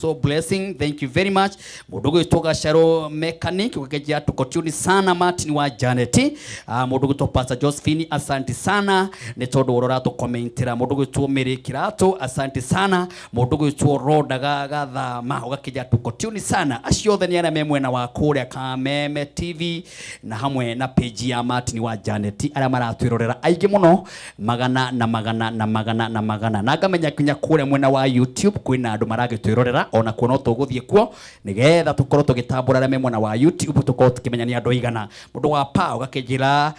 So blessing, thank you very much. Mudugu toka Sharo Mechanic, ukeja tukotuni sana Martin wa Janet. Mudugu to Pastor Josephine, asante sana. Netodo orora to commentera. Mudugu to Mary Kirato, asante sana. Mudugu to Roda Gaga ma ukeja tukotuni sana. Ashio the niana memwe na wakore Kameme TV na hamwe na page ya Martin wa Janet. Ala mara tuirorera aige muno magana. Nagamenya kunya kure mwena wa YouTube kwina andu marage tuirorera ona kuona tuguthie kuo nigetha tukorwo tugitambura reme mwena wa YouTube tukorwo tukimenya ni andu igana mundu wa pa ugakijira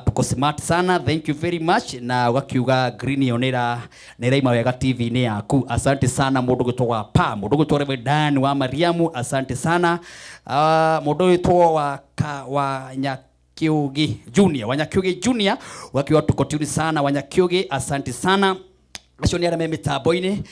tuko smart sana, thank you very much, na ugakiuga green yonera niraima wega TV ni yaku, asante sana mundu gitwa pa, mundu gitwa Reverend wa Mariamu, asante sana mundu gitwa wa Nyakiugi Junior, Wanyakiugi Junior wakiwa tuko tuni sana Wanyakiugi, asante sana. Acio ni arame mitambo-ini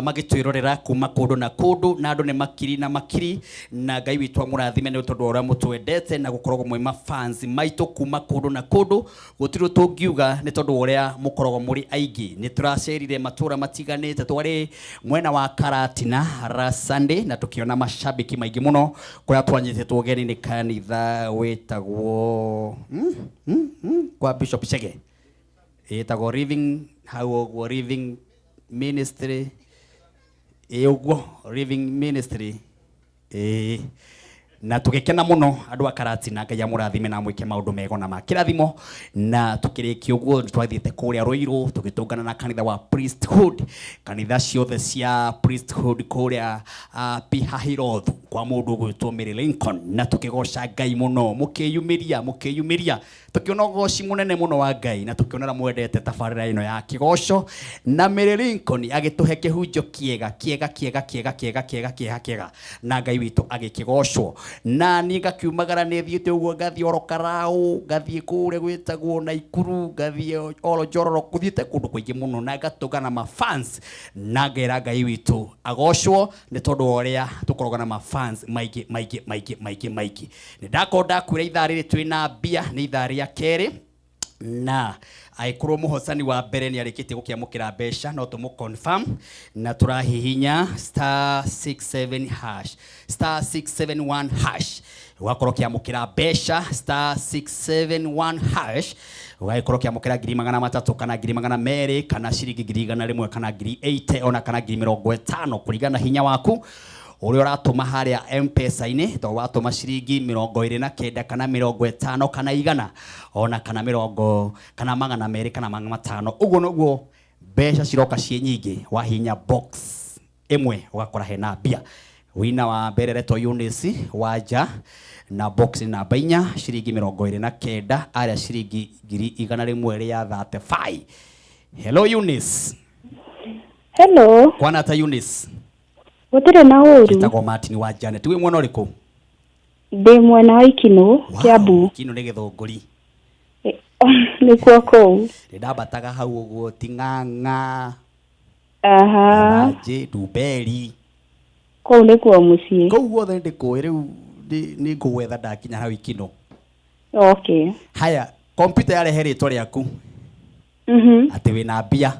magitwirorera kuma kundu na kundu na andu ni makiri na makiri, na Ngai witu amurathime ni tondu ora mutwendete na gukoragwo mwe mafans maitu kuma kundu na kundu, gutiru tungiuga ni tondu uria mukoragwo muri aigi. Ni turacerire matura matiganite, twari mwena wa Karatina Sunday na tukiona mashabiki maingi muno kuria twanyititwo geni ni kanitha wetagwo kwa Bishop Chege etagwo Living Ministry Living Ministry na tugekena muno andu Akaratina, Ngai amurathime na mwike maundu mego na makirathimo, na tukiriki uguo twathiete kuria Ruiru tugitungana na kanitha wa Priesthood, kanitha ciothe cia Priesthood kuria Pihahirothu kwa mundu gwitwo Mary Lincoln, na tukigoca Ngai muno mukiyumiria tukiona goci munene muno wa Ngai, na tukionera mwendete tabarira ino ya kigoco, na Mary Lincoln agituhe kihunjo kiega na Ngai witu agikigocwo, na ni ngakiumagara ni thiete uguo ngathie orokarau ngathie kure gwitagwo Naikuru ngathie oro Njororo kuthiete kundu kwingi muno, na ngatugana mafans na ngera Ngai witu agocwo ni tondu uria tukoroga na mafans maigi. Ni ndakonda kwira ithaa riri twina mbia ni ithaa ria keri, na aikorwo muhocani wa mbere ni arikite gukiamukira mbeca no tumu confirm, na turahihinya *671# ugakorwo kiamukira mbeca *671#, ugakorwo kiamukira 300 kana 200 kana ciringi 100 kana 80 ona kana 50 kuringana hinya waku uri uratuma haria M-Pesa-ini, to watuma ciringi 29 kana 50 kana 100 ona kana 100 kana 200 kana 500, uguo noguo mbeca ciroka cie nyingi wahinya box imwe ugakora hena mbia. Wina wa mbere reto Eunice waja na box namba 4 ciringi 29 aria ciringi 100 ya 35. Hello Eunice. Hello. Kwana ta Eunice. Gutire na uru. Kitagwo Martin wa Janet. Wi mwena uriku? Ndi mwena wa Ikino, Kiambu. Ikino ni Githunguri. Ni kwa kou. Ndabataga hau uguo Ting'ang'a. Aha. Aje Duberi. Kou ni kwa mucie. Kou guothe ndikuwi riu ni ngwetha ndakinya hau Ikino. Okay. Haya, computer yarehe ritwa riaku. Ati wina mbia?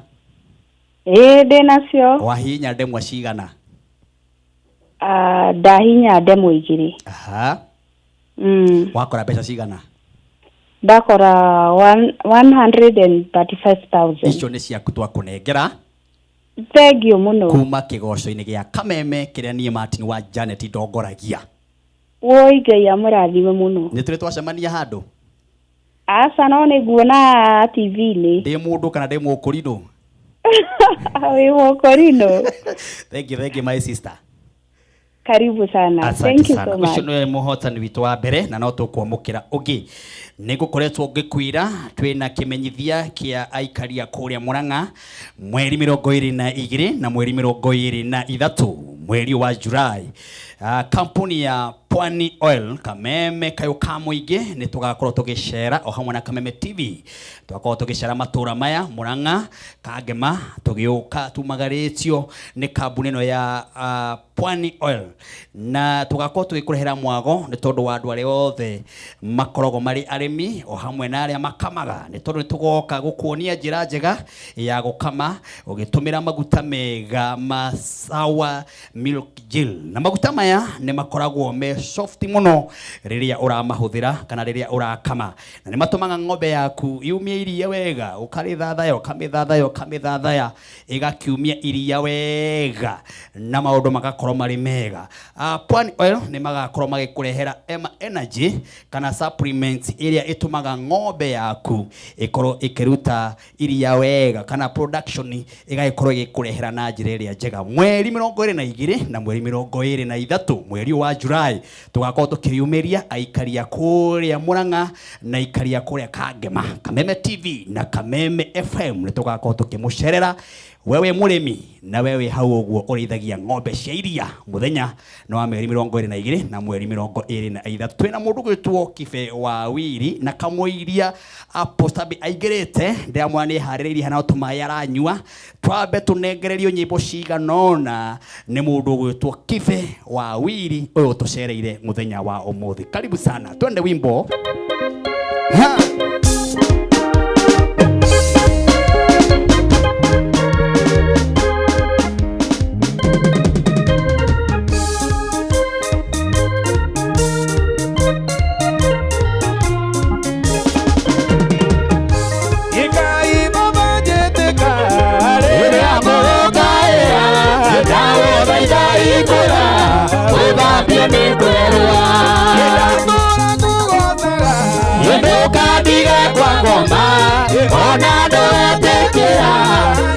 Ndi nacio. Wahinya ndemwa cigana? Ndahinya ndemwa 2. Aha. Wakora mbeca cigana? Ndakora 135,000. Icio ni ciaku twakunengera. Thank you muno. Kuma kigoco-ini gia Kameme kiria nie Martin wa Janet ndongoragia. Woi Ngai amurathime muno. Ni tuli twacemania handu? Asa no ni nguona TV-ini. Ndi mundu kana ndi mukurino? Wi mukurino. Thank you my sister. Karibu sana. Thank you so much. Ucio ni muhotani witu wa mbere na no tukwamukira ungi. Nigukoretwo ngikwira twina kimenyithia kia aikaria kuria Murang'a mweri 22 na mweri 23 mweri wa Julai. Kampuni ya Pwani Oil Kameme kayo kamuige ni tugakorwo tugicera o hamwe na Kameme TV, tugakorwo tugicera matura maya Murang'a, Kagema, tugiuka tumagaritio ni kambuni no ya Pwani Oil, na tugakorwo tugikurehera mwago ni tondu wa andu aria othe makorogo mari arimi o hamwe na aria makamaga, ni tondu tugoka gukuonia njira njega ya gukama ugitumira maguta mega masawa Milk Gel. Na maguta maya nĩ makoragwo me soft muno rĩrĩa ũramahũthĩra kana rĩrĩa ũrakama, na nĩ matũmaga ng'ombe yaku yumie iria wega, ũkamĩthathaya ĩgakiumia iria wega na maũndũ magakorwo marĩ mega. Pwani Oil nĩ magakorwo magĩkũrehera energy kana supplements ĩrĩa ĩtũmaga ng'ombe yaku ĩkorwo ĩkĩruta iria wega kana production ĩgagĩkorwo ĩgĩkũrehera na njĩra ĩrĩa njega. Mweri 22 na mweri 23 mweri wa Julai tugakorwo tukiyumiria aikaria kũrĩa Murang'a na aikaria kũrĩa Kangema, Kameme TV na Kameme FM nĩ tugakorwo tukĩmũcerera wewe mũrĩmi na wewe hau ũguo ũrĩithagia ng'ombe cia iria. Mũthenya no wa mweri 22 na mweri 23 twĩna mũndũ gwĩtwo Kibe wa Wiri na kamũiria apostabi aigĩrĩte ndĩramwa nĩ harĩrĩirie hana ũtũmaĩ aranyua, twambe tũnengererio nyĩmbo ciganona nĩ mũndũ gwĩtwo Kibe wa Wiri ũyũ tũcereire mũthenya wa ũmũthĩ. Karibu sana, twende wimbo. Ha! Ona ndoetekera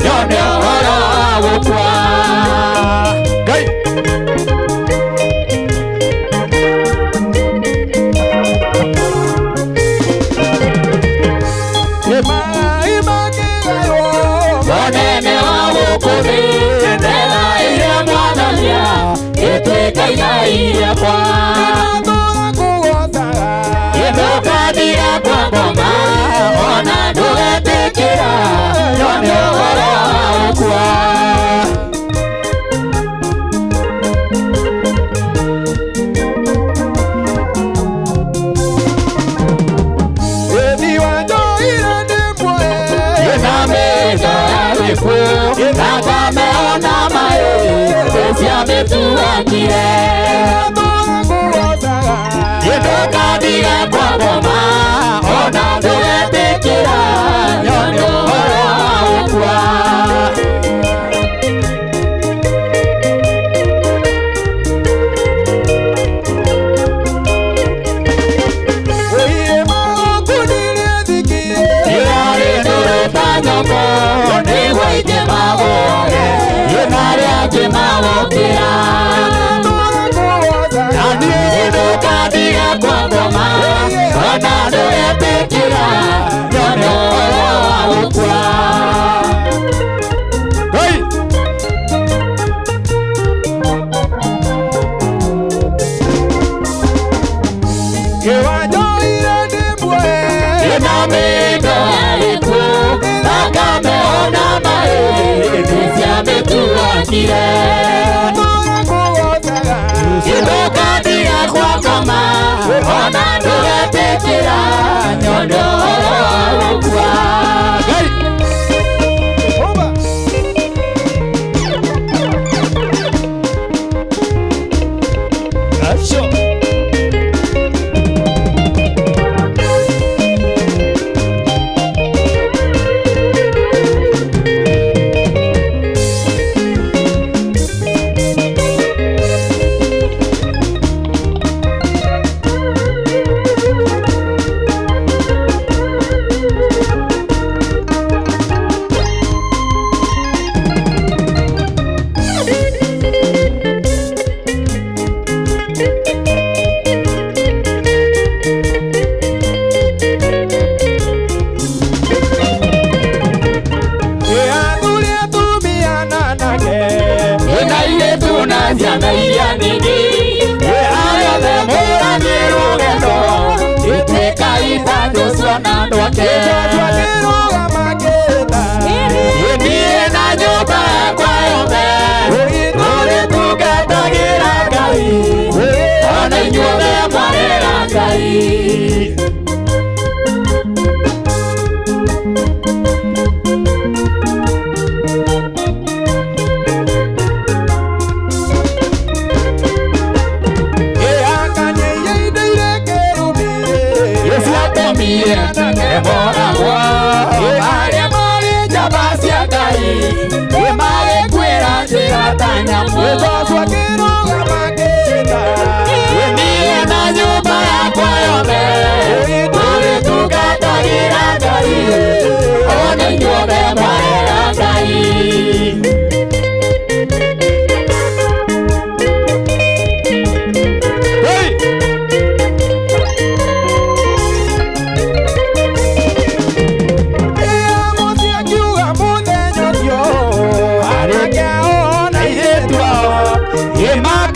nyone ũhoro wa gũkua Ngai monene wa gũkũthĩ ndera iria mwathania ĩtuĩka igai rĩakwa ĩndũkathiga kwa ngoma ona ndũgetekera nyone ũhoro wa gũkua ĩthi wa njohire ndĩmwe ĩna mĩtho ya gĩkuũ na ngameona maĩ cia mĩtuakire ĩndũkathiga kwa ngoma ona ndũgetekera nyone ũhoro wa gũkua ũire magoku nĩrĩthikie ĩrarĩ ndũrũta nyongo nĩguo ingĩ magũre ĩnarĩa angĩ magũkĩra na niĩ ndũkathiga kwa ngoma ona ndũgetekera nyone ũhoro wa gũkua Ngai kĩwanjoire ndĩmwe ĩna mĩndo ya gĩkuũ na ngameona maĩ cia mĩtuakire ĩndũkathiga kwa ngoma ona ndũgetekera nyone ũhoro wa gũkua Ngai Acho Emoragwa Emaria mori jabasia gai Emare kwera njira tanyamu Wezoswa kiroga makita Wendie na nyumba yakwa yome Uri tukatagira gai One nyuobe mwarera gai My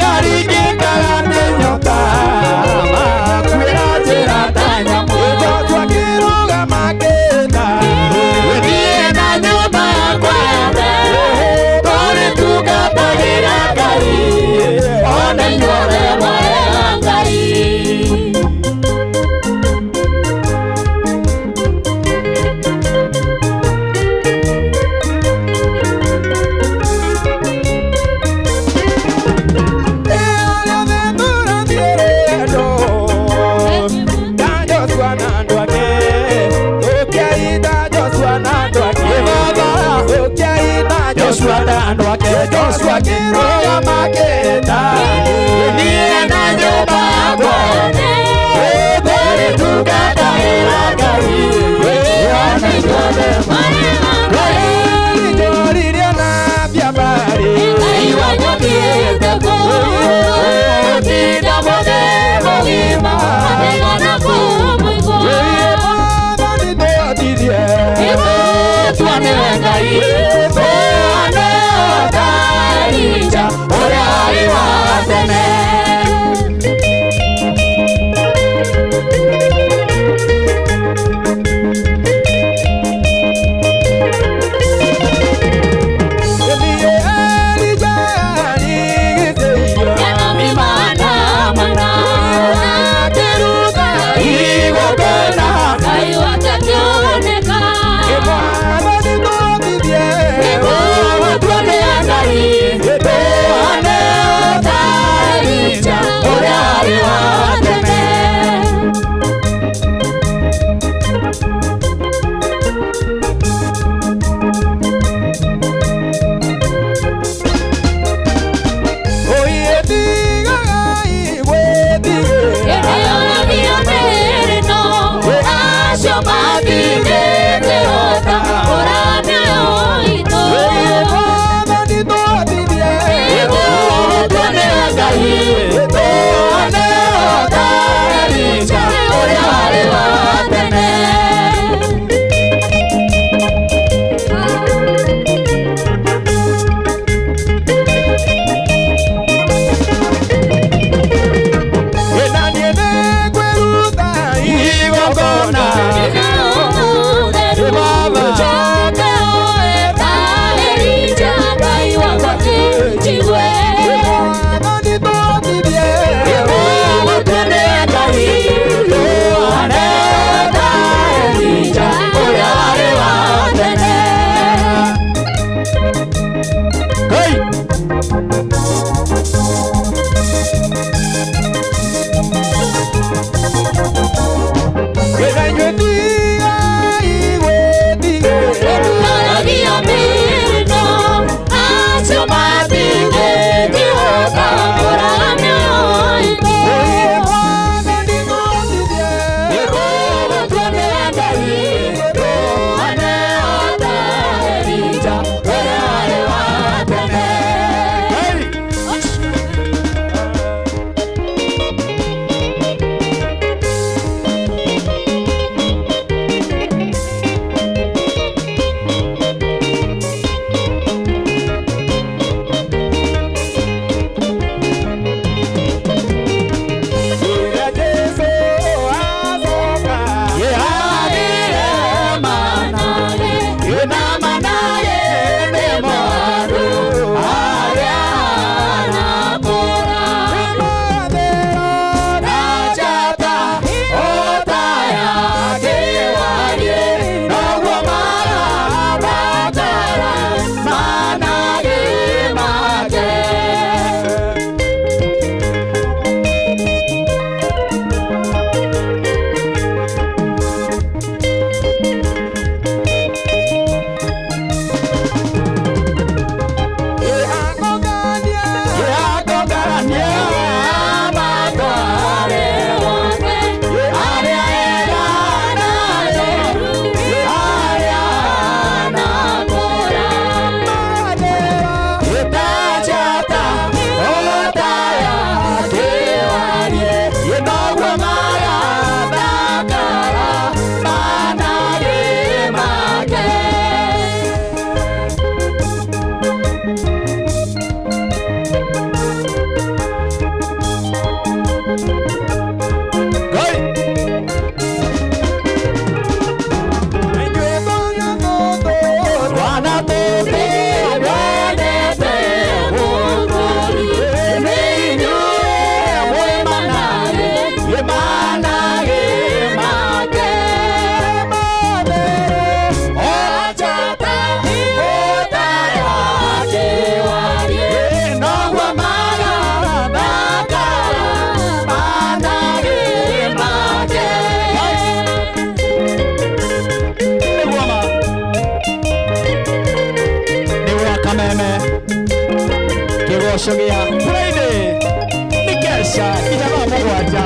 Aisha kijana mmoja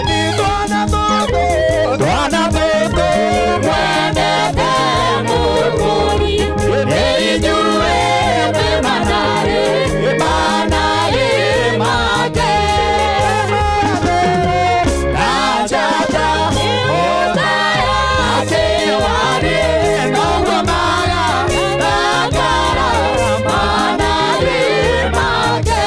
ni twana toto mwende temuri ni jurwe manare make tajata otaya akiwari nongwa maga nakara manare make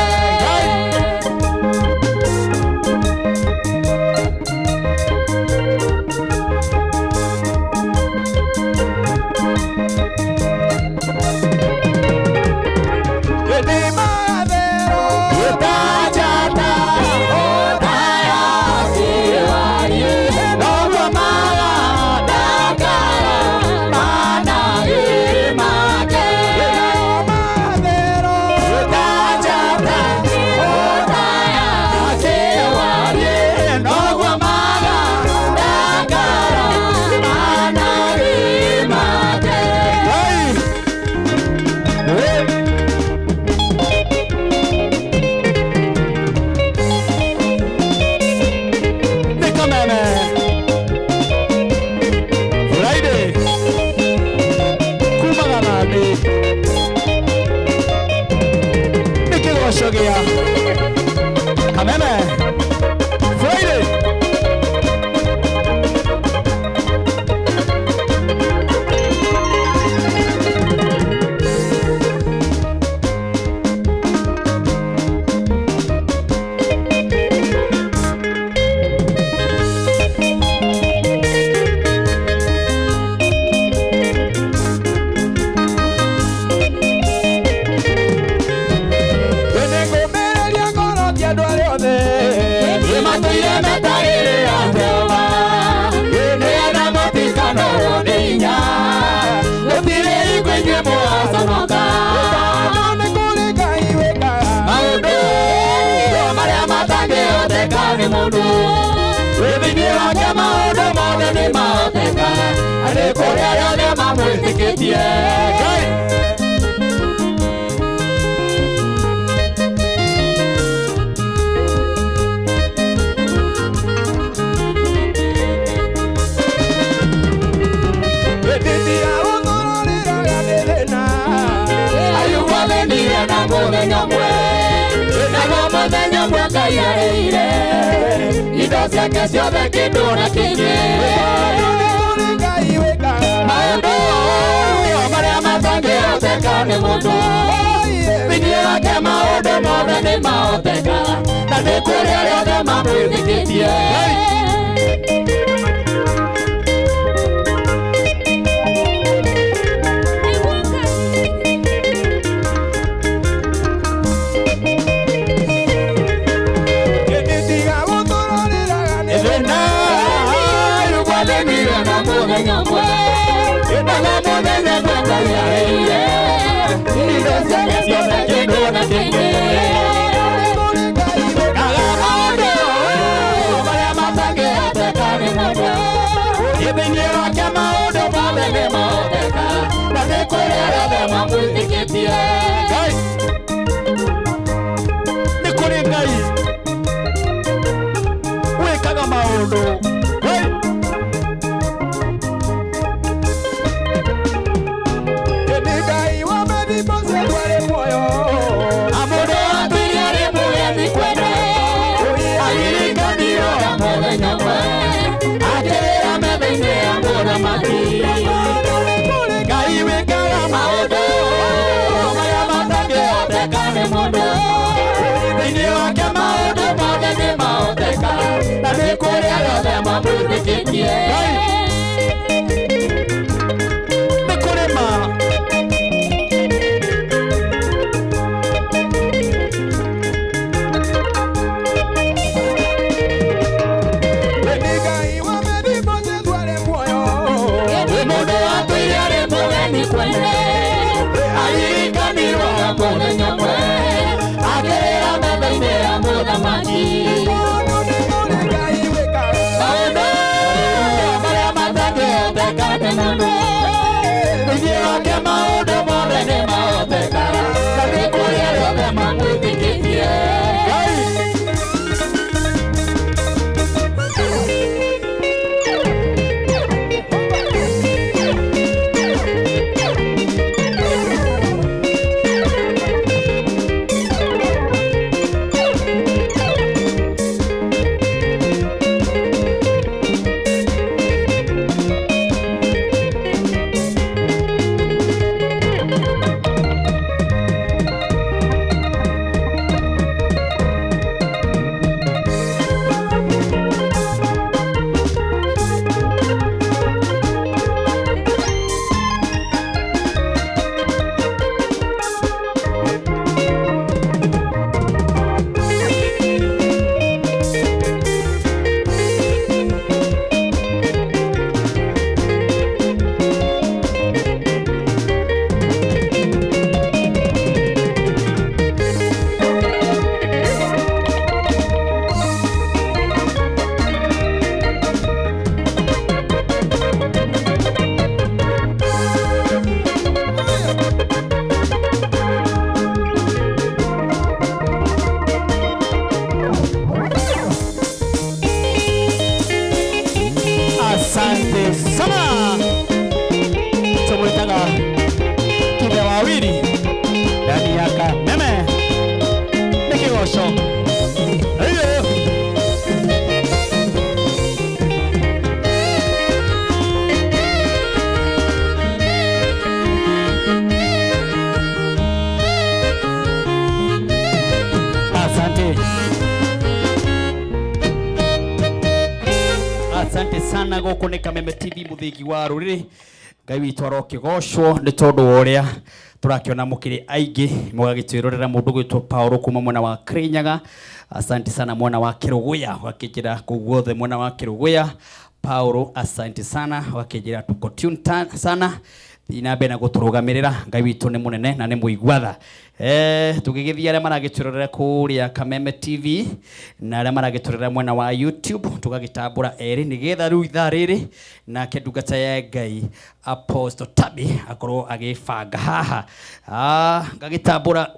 Que se ode que dura que Maodo Maria matange otekane moto Vinyera ke maodo moda ne maoteka Na de kurere de mamu dikitie sana goko ni Kameme TV muthingi wa ruriri ngai witu arokigocwo ni tondu uria turakiona mukiri aingi mugagitwirorera mundu gwitwo Paulo kuma mwena wa Kirinyaga. Asante sana mwana wa Kiruguya wakijira kuguothe mwana wa Kiruguya Paulo, asante sana wakijira tuko tune sana inabe na guturugamirira ngai witu ni munene na ni muigwatha. Tugigithia aria maragitwirorera kuria Kameme TV na aria maragitwirorera mwena wa YouTube tugagitambura eri nigetha riu ithaa riri na kendungata ya ngai Apostle Tabi akorwo agifanga haha ngagitambura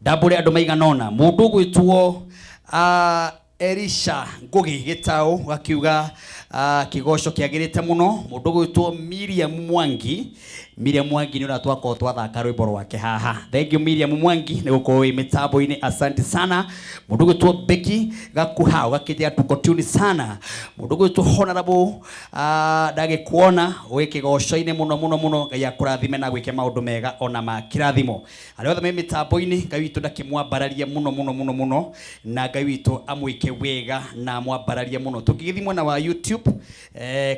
ndambure andu maiganona mundu gwitwo Elisha Ngugi Gitau wakiuga kigoco kiagirite muno mundu gwitwo Miriam Mwangi ni uratwako twathaka rwimbo rwake haha. Thank you Miriam Mwangi ni gukorwo mitambo-ini, asante sana. Mundu gwitwo Beki Gakuhau gakithia tuko tune sana. Mundu gwitwo Honorable ndagikuona wi kigoco-ini muno ngai akurathime na gwike maundu mega ona ma kirathimo. Ari othe me mitambo-ini ngai witu ndakimwambararia muno na ngai witu amwike wega na mwambararia muno. Tukigithi mwena wa YouTube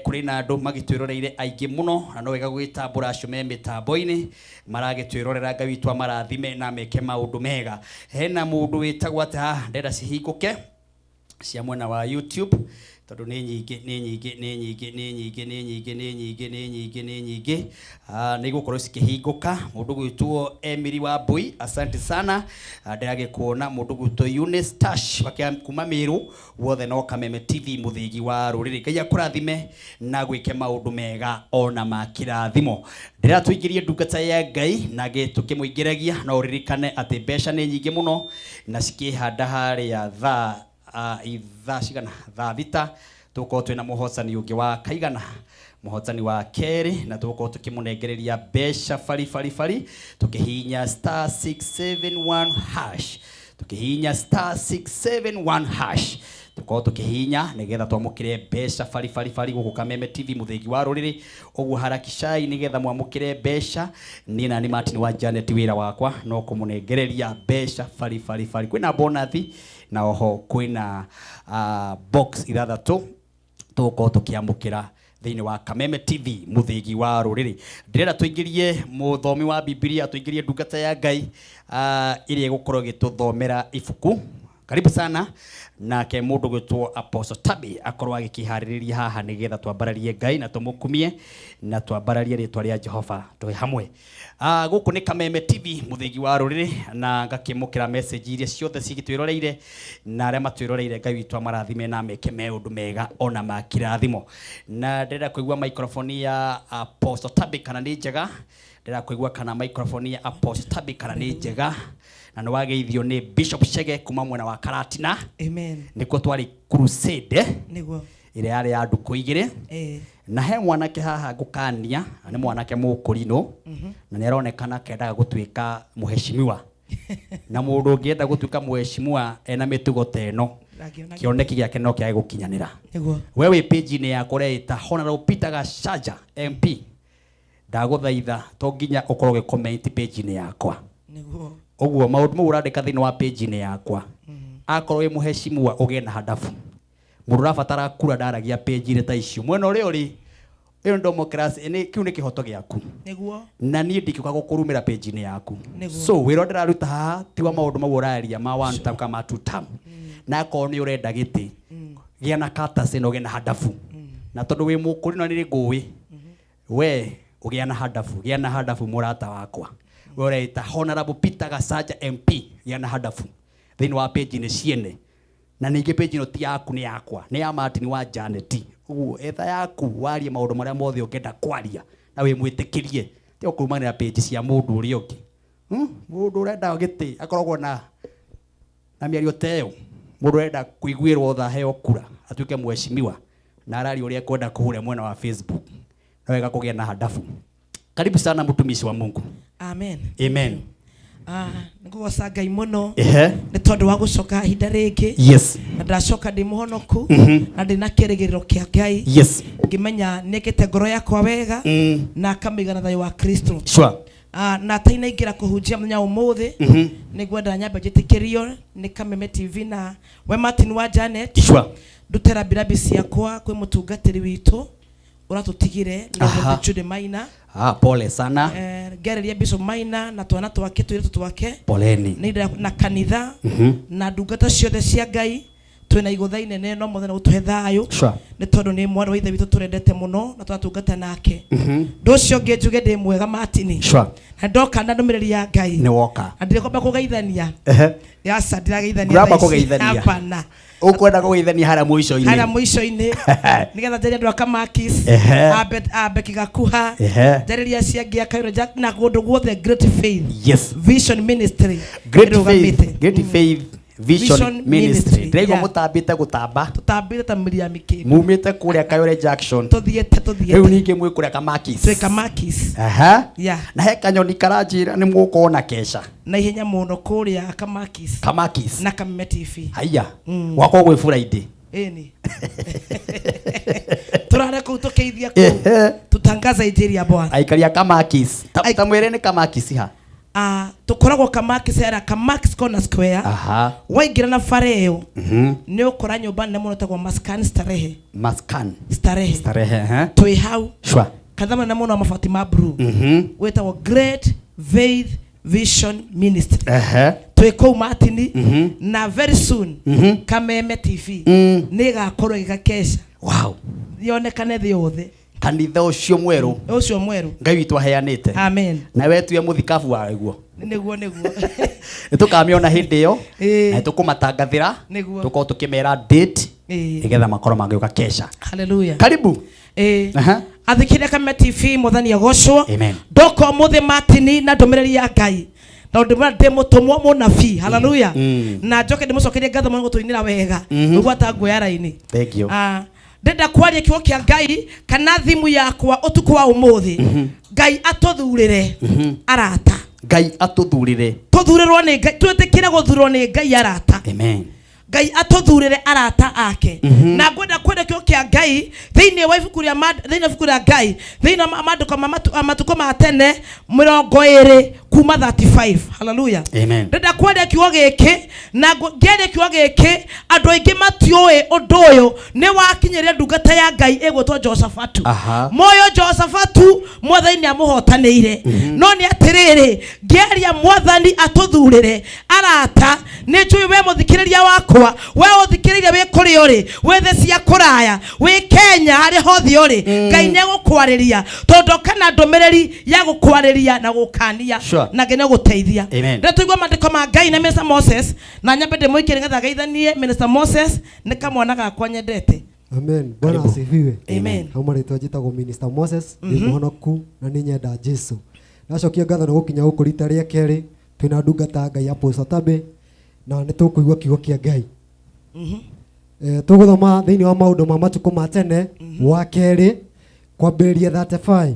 kuri na andu magitwiroreire aingi muno na no wega gwitambura acio me mitambo-ini maragitwirorera ngai witu amarathime na meke maundu mega. Hena mundu witagwo ata ndenda cihinguke cia mwena wa YouTube tondu ni nyingi ni gukorwo cikihinguka. Mundu gwitwo Emily Wambui, asante sana. Ndiragikuona mundu gwitwo Eunice Tash kuma Miru, wothe no Kameme TV muthingi wa ruriri ngai akurathime na gwike maundu mega ona ma kirathimo. Ndiratwingirie ndungata ya ngai na tukimwingiragia no uririkane ati mbeca ni nyingi muno na cikihanda haria ithaa cigana thaa thita tuko twina muhotani ungi wa kaigana muhotani wa keri na tuko tukimunengereria mbeca fari tukihinya *671# tukihinya *671# tuko tukihinya nigetha twamukire mbeca fari guku Kameme TV muthingi wa ruriri. Ugu harakishai nigetha mwamukire mbeca ni na ni Martin wa Janet wira wakwa no kumunengereria mbeca fari kwina bonathi na oho kwina box irathatu tuko tukiamukira thiini wa Kameme TV muthingi wa ruriri. Ndirenda tuingirie muthomi wa Biblia, tuingirie ndungata ya ngai iria gukorwo gituthomera ibuku. Karibu sana nake mundu gwitwo Apostle Tabi akorwo agikihariria haha nigetha twambararie ngai na tumukumie na twambararie ritwa ria Jehova twi hamwe. Guku ni Kameme TV muthingi wa ruriri na ngakimukira message iria ciothe cigitwiroreire na aria matwiroreire ngai witu amarathime na meke maundu mega ona ma kirathimo. Na ndenda kuigua microphone ya Apostle Tabi kana ni njega, ndenda kuigua kana microphone ya Apostle Tabi kana ni njega na no wageithio ni Bishop Chege kuma mwena wa Karatina. Amen. Niko twari crusade niguo ile yale ya nduku igire na he mwanake haha gukania ni mwanake mukurino na ni aronekana kendaga gutwika muheshimiwa na mundu ngienda gutwika muheshimiwa ena mitugo teno kioneki giake no kiage gukinyanira niguo. Wewe page ni ya koreita Honorable Peter Gashaja MP ndaguthaitha to nginya ukorwo comment page ni yakwa niguo. Oguo maundu mu urandika thini wa page ni yakwa akorwo wi muheshimiwa ugie na hadafu mundu rabatara kura ndaragia page ile ta icio mwena uri uri iyo democracy ni kiu ni kihoto giaku niguo na ni ndikiuka gukurumira page ni yaku so wiro ndiraruta haha tiwa maundu mau uraria ma one time kama two time na ko ni urenda giti gia na kata sino gia na hadafu na tondu wi mukuri no ni ngui we ugia na hadafu murata wakwa Goreita Honorable Peter Gasaja MP yana hadafu thini wa page ni ciene na ningi page no ti yaku ni yakwa ni ya Martin wa Janet. Uguo etha yaku warie maundu maria mothe ukenda kwaria na wi mwitikirie ti okumanira page cia mundu uri ungi mundu urenda giti akoragwo na miario teyo mundu urenda kuiguirwo tha heo kura atuike muheshimiwa na arari uria kwenda kuhure mwena wa Facebook na wega kugia na hadafu. Karibu sana mtumishi wa Mungu. Amen. Amen. Nigugoca Ngai muno ni tondu wa gucoka hinda ringi. Yes. Na ndacoka ndi muhonoku na ndina kirigiriro kia Ngai. Yes. Ngimenya nikite ngoro yakwa wega na akamigana thayo wa Kristo. Sure. na taina ingira kuhunjia munya umuthi nigwenda nyamba jitikirio ni Kameme TV na we Martin wa Janet ndutera birabi ciakwa kwi mutungatiri witu uratutigire na Jude Maina. Pole sana. Gereria Bishop Maina na twana twake twitu twake. Poleni. Na kanitha na ndungata ciothe cia Ngai twina igutha inene no muthenya gutuhe thayo ni tondu ni mwana wa ithe witu turendete muno na twatungata nake nducio ngi njuge ndi mwega Martin na ndoka na ndumiriri ya Ngai ni woka na ndirikomba kugeithania ya sadirageithania graba kugeithania hapana ukwenda kugeithania hara muico-ini nigetha njeri andu akamakis abeki gakuha njeri ya ciangia kairo jack na gundu guothe Great Faith Vision Ministry Great Faith Vision Ministry. Ndego mutambite gutamba. Tutambite ta Miriam Kiki. Mumite kuria Kayole Jackson. Tuthiete. Riu ningi mwe kuria Kamakis. Twe Kamakis. Na he kanyoni karanjira ni mukona kesha. Na ihenya muno kuria Kamakis. Na Kameme TV. Haya. Wako gwe Friday. Eni. Turare ko tukeithia ko. Tutangaza injili ya Bwana. Aikaria Kamakis. Tamwere ni Kamakis ha. Tukoragwo Kamakis era Kamakis Corner Square. Waingira na fareo ni ukora nyumba nene muno tagwo Maskan Starehe. Twi hau kathama na muno mafati ma blue wetagwo Great Faith Vision Ministry. Twi kou Martin na very soon Kameme TV ni gakorwo igakesha yonekane thi yothe kanitha ucio mweru Ngai witu aheanite na wetu ya muthikabu wa guo niguo nitukamiona hindi iyo na nitukumatangathira tuko tukimera date nigetha makoro mangiuka kesha. Hallelujah. Karibu athikire Kameme TV muthani agocwo ndoko muthi Martin na ndumiriri ya Ngai na ndumira mutumwo munabii. Hallelujah. Na njoke ndimucokerie ngatho muno gutuinira wega niguo atangwe araini. Thank you. Ndenda kwaria kiugo kia Ngai kana thimu yakwa utuku wa umuthi Ngai atuthurire arata. Ngai atuthurire tuthurirwo ni Ngai twetikire guthurwo ni Ngai arata. Amen. Ngai atuthurire arata ake na ngwenda kwenda kiugo kia Ngai thiini wa ibuku ria Ngai thiini maandiko matuko ma tene 20 kuma 35. Hallelujah. Amen. Ndenda kwenda kiugo giki na ngende kiugo giki andu aingi matioi undu uyu ni wakinyiria ndungata ya Ngai egwetwo Josaphatu. Moyo Josaphatu mwathani amuhotanire no ni atiriri ngeria mwathani atuthurire arata ni njui we muthikiriria wakwa we uthikiriria we kuri uri we the cia kuraya we Kenya hari hothi uri Ngai ne gukwariria tondu kana ndumiriri ya gukwariria na gukania na ngene guteithia. Ndatuigwa maandiko ma Ngai na Minister Moses na nyambe ndimwikire ngatha geithanie Minister Moses ni kamwana gakwa nyendete. Amen. Bwana asifiwe. Amen. Hamarĩtwa njĩtagwo Minister Moses ni muhonoku na ni nyenda Jesu. Nacokia ngatho na gukinya guku rita ria keri twina ndungata Ngai Apostle Tabe na ni tukuigua kiugo kia Ngai. Tuguthoma thiini wa maundu ma matuko ma tene wa keri kwambĩrĩria 35.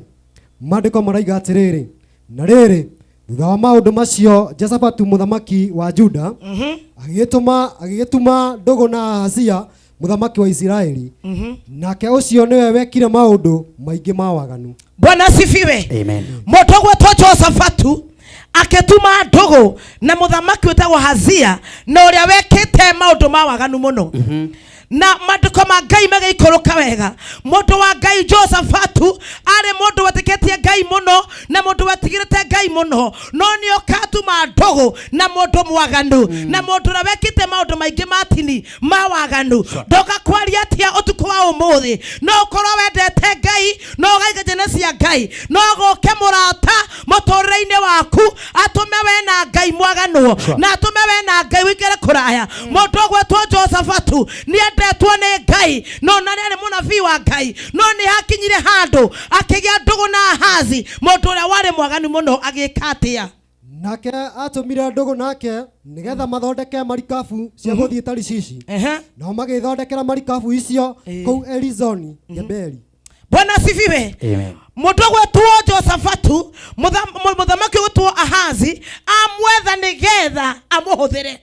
Maandĩko maraiga atiriri na riri thutha wa maundu macio Jehoshafatu muthamaki wa Juda agĩgĩtuma ndugu na Ahazia muthamaki wa Israeli nake ucio niwe wekire maundu maingi ma waganu. Bwana asifiwe. Amen. Mũndũ gwetwo Jehoshafatu aketuma ndugu na muthamaki wetagwo Ahazia na uria wekite maundu ma waganu muno na maandiko ma Ngai magaikoroka wega. Mundu wa Ngai Jehoshafatu ari mundu watikitie Ngai muno na mundu watigirite Ngai muno no ni okatuma ndugu na mundu mwaganu na mundu ra wekite maundu maingi matini ma waganu ndoka kwaria atia utuku wa umuthi no ukorwo wendete Ngai no gaiga jene cia Ngai no goke murata muturire-ini waku atume we na Ngai mwaganu na atume we na Ngai wikere kuraya. Mundu gwetwo Jehoshafatu ni ndetwo ni Ngai no nani ari munabii wa Ngai no ni hakinyire handu akigia ndugu na Ahazi mundu uria wari mwaganu muno agikatia nake atumire ndugu nake nigetha mathondeke marikabu cia guthii Tarishishi no magithondekera marikabu icio kou Elizoni Geberi. Bwana asifiwe. Amen. Mudogo wetu Josafatu muthamaki wetu Ahazi amwetha nigetha amuhuthere.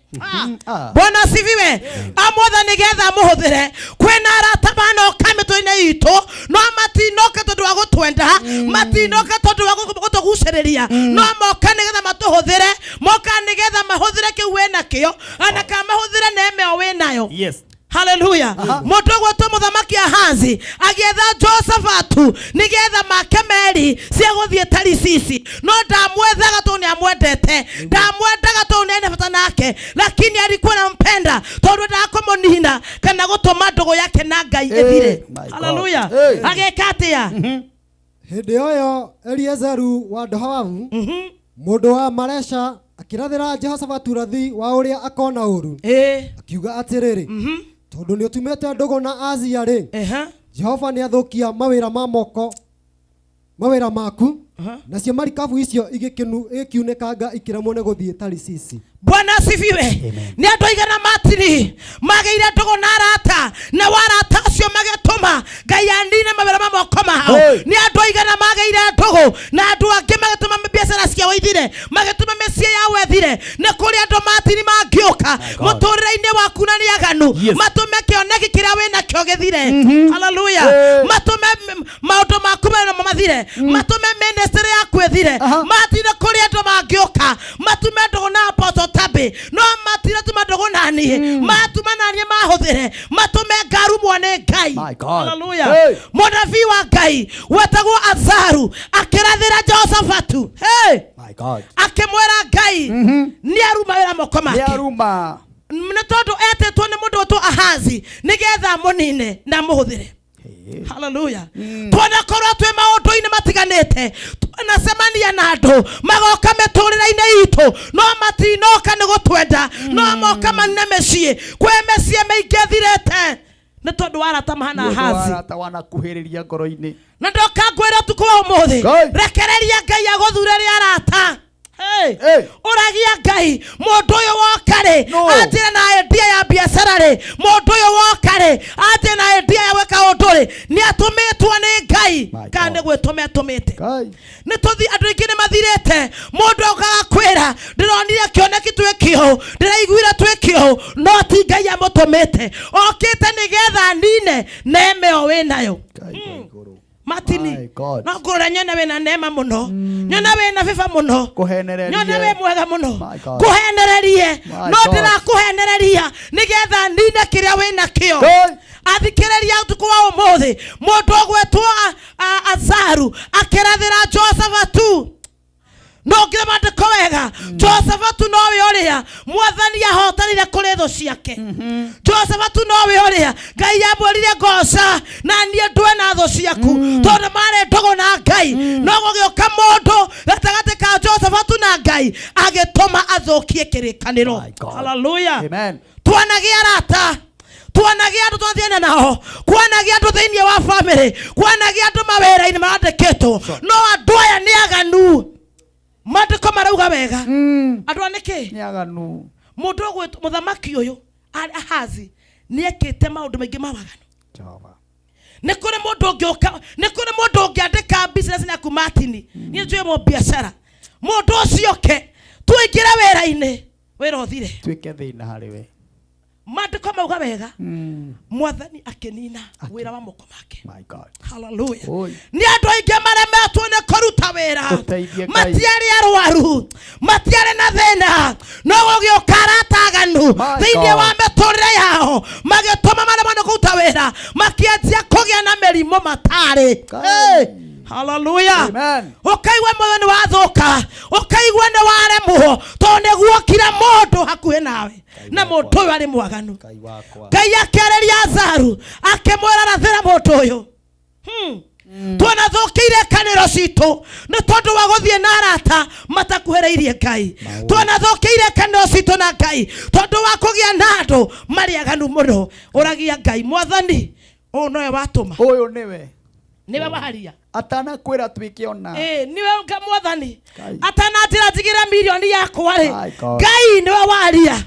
Bwana asifiwe. Amwetha nigetha amuhuthere. Kwena arata bano kamitwe-ini itu no matinoka tondu wa gutwenda matinoka tondu wa gutuguciriria no moka nigetha matuhuthere moka nigetha mahuthire kiu wena kio ana kama mahuthire neme o winayo. Yes. Hallelujah. Mudogo wetu muthamaki Ahazi agietha Josafatu nigetha make meri cia guthie Tarisisi no ndamwethaga tondu niamwendete ndamwendaga tondu nene bata nake lakini alikuwa anampenda tondu ndakomunina kana gutuma ndugu yake na Ngai ithire. Hallelujah. Ageka atia Hindi oyo Eliezeru wa Dohawahu mundu wa Maresha akirathira Jehoshafatu rathi wa uria akona uru akiuga atiriri tondu ni utumete ndugu na Azia ri Jehova ni athukia mawira ma moko mawira maku nacio marikabu icio igikiunekanga ikiremwo ni guthie Tarisisi. Bwana asifiwe. Ni andu aigana matiri mageire ndugu na arata na warata acio magetuma Ngai andine mawira ma moko mao. Ni andu aigana mageire ndugu na andu angi magetuma biashara ciao ithire magetuma mesie yao ethire ni kuri andu matiri mangiuka muturire-ini waku na ni aganu matume kioneki kiria wina kio githire. Hallelujah. Matume maundu maku na mathire matume ministry yaku ethire matire kuri andu mangiuka matume ndugu na apostle tabe no matire tuma ndugu nani matuma nani mahuthire matume ngaru mwane Ngai. Hallelujah. Munabii wa Ngai wetagwo Azaru akirathira Josafatu My God. akimwera Ngai ni aruma wira moko make Ni aruma na tondu etetwo ni mundu wetu Ahazi nigetha munine na muhuthire. Hallelujah. Twana korwa twe maundu-ini matiganite tunacemania na andu magoka miturire-ini itu no matinoka ni gutwenda no moka manine mecii kwe mecii maingi thirete ni tondu warata mahana Ahazi warata wanakuhiriria ngoro-ini na ndoka ngwira tuko umuthi rekereria Ngai aguthure ri arata. Uragia Ngai mundu uyu wokare atire na idea ya biashara ri mundu uyu wokare atire na idea ya weka undu ri ni atumitwo ni Ngai kandi gwitumete ni tuthi andu ingi ni mathirite mundu okaga kwira ndironire kioneki twikio ndiraiguire twikio no ti Ngai amutumite okite nigetha nine neme o winayo matini no ngura nyona wena neema muno nyona wena viva muno nyona we mwega muno kuhenererie no ndira kuhenereria nigetha nine kiria wena kio athikiriria utuku wa umuthi mundu ogwetwo Azaru akirathira Josafatu no ngire mandiko wega Josafatu no we uria mwathani ahotanire kuri tho ciake Josafatu no we uria Ngai amwirire ngoca na nie ndwe na tho ciaku tondu mare ndogo na Ngai no gugioka mundu gatagati ka Josafatu na Ngai agituma athukie kirikaniro. Hallelujah. Amen. Twanagia arata twanagia andu twathiana nao kwanagia andu thiini wa family kwanagia andu mawira-ini marandikitwo no andu aya ni aganu mandiko marauga wega andu aniki ni aganu mundu ogwetwo muthamaki uyu Ahazi ni ekite maundu maingi mawaganu Jehova ni kuri mundu ungioka ni kuri mundu ungiandika business na kumatini ni njue mo biashara mundu ucio ke tuingire wira-ini wira uthire twike thina hari we mandiko mauga wega mwathani akinina wira wa moko make. My God. Hallelujah. Ni andu aingi maremetwo ni kuruta wira matiari arwaru matiari na thina no gugioka arataganu thiini wa miturire yao magituma maremwo kuruta wira makianjia kugia na mirimo matari. Hallelujah. Amen. Ukaigwa moyo ni wathuka ukaigwa ni waremwo tondu niguokire mundu hakuhi nawe na mundu uyu ari mwaganu Ngai akiareria Azaru akimwira rathira mundu uyu twanathukiire kaniro citu ni tondu wa guthie na arata matakuhereirie Ngai twanathukiire kaniro citu na Ngai tondu wa kugia na andu mari aganu muno uragia Ngai mwathani uyu nowe watuma uyu niwe waharia atana kwira twike ona niwe nga mwathani atana atira njigire milioni yakwa ri Ngai niwe waria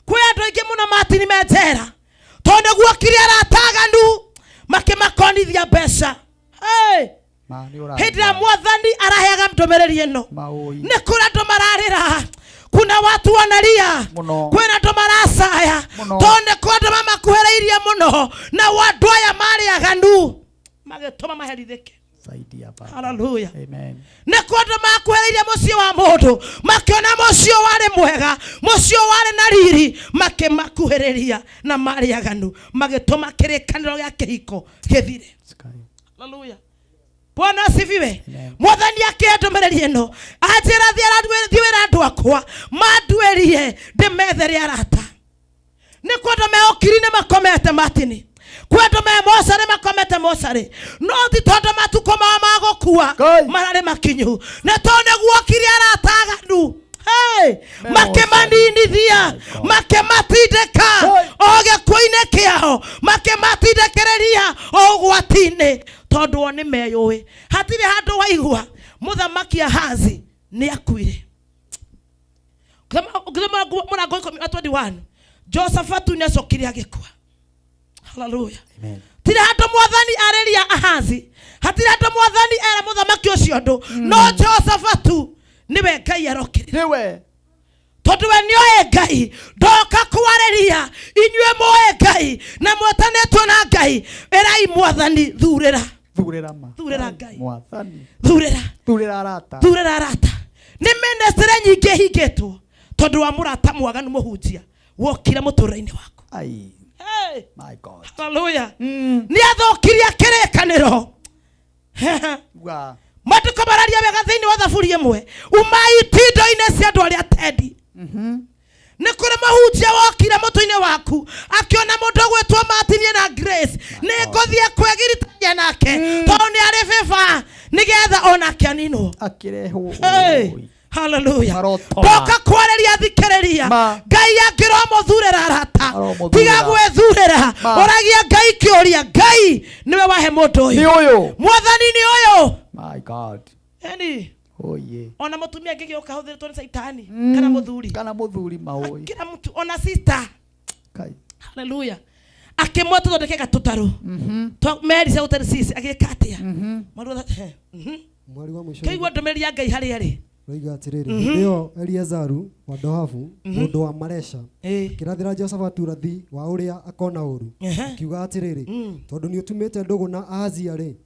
kwi andu aingi muno matini menjera tondu guokire arataganu makimakonithia mbeca Hidra mwathani araheaga mdomereri eno. Ni kuna ndo mararira. Kuna watu wanalia. Kuna ndo marasaya. Tonde kwa ndo mama kuhereiria muno. Na wadwaya mari agandu. Magetoma maheritheke. Hallelujah. Amen. Nekondo makuhereiria mucio wa mundu makiona mucio wari mwega mucio wari na riri makimakuhereria na mari aganu magituma kirikaniro gya kihiko githire. Hallelujah. Bwana asifiwe. Mwathani akendomereria eno ajira thiara andu akwa manduerie ndimethere arata. Nekondo meokiri ne makomete matini kwendo me mosare makomete mosare no ti tondu matuko ma magokua marare makinyu ne tonde guokiri arataga ndu hey makemani thia makematindeka oge kuine kiao makematindekereria ogwatine tondu oni meyuwe hatire handu waigua muthamaki Ahazi ni akuire. Kama murango 21 Josaphatu ni acokire agikua. Hallelujah. Amen. Tire hando mwathani areria Ahazi hatire hando mwathani era muthamaki ucio ndu no Josaphatu niwe Ngai arokire niwe tondu we nioe Ngai ndoka kwareria inyue moe Ngai na mwatanetwo na Ngai erai mwathani thurira Ngai mwathani thurira arata ni ministry nyingi hingitwo tondu wa murata mwaganu muhunjia wokire muturaini wako. Ai. Hey. My God. Hallelujah. Ni athokiria kirekaniro. Wa. Matuko bararia wega thiini wa thaburi imwe. Umai tindo ine cia andu aria tendi. Ni kuri mahunjia wokire mutu-ini waku akiona mundu gwetwo Martin na Grace ni ngothie kwegiritagia nake tondu ni ari viva nigetha onake aninwo Akirehwo. Hallelujah. Boka kwareria thikereria Ngai angiromo thurira arata tiga gwethurira oragia Ngai kioria Ngai niwe wahe mundu uyu ni uyu mwathani ni uyu. My God. Yani oye ona mutumia ngigioka huthiritwo ni saitani kana muthuri maoyi kila mtu ona sister kai. Hallelujah. Akimweta thondeke gatutaru Mary cia utari sisi agikatia mwari wa mwisho kaigua ndomeria Ngai hari ari Oiga atiriri ndio Eliezaru wa Dohavu mundu wa Maresha kirathira Josaphatu rathi wa uria akona uru kiuga atiriri tondu ni utumite ndugu na Ahazia ri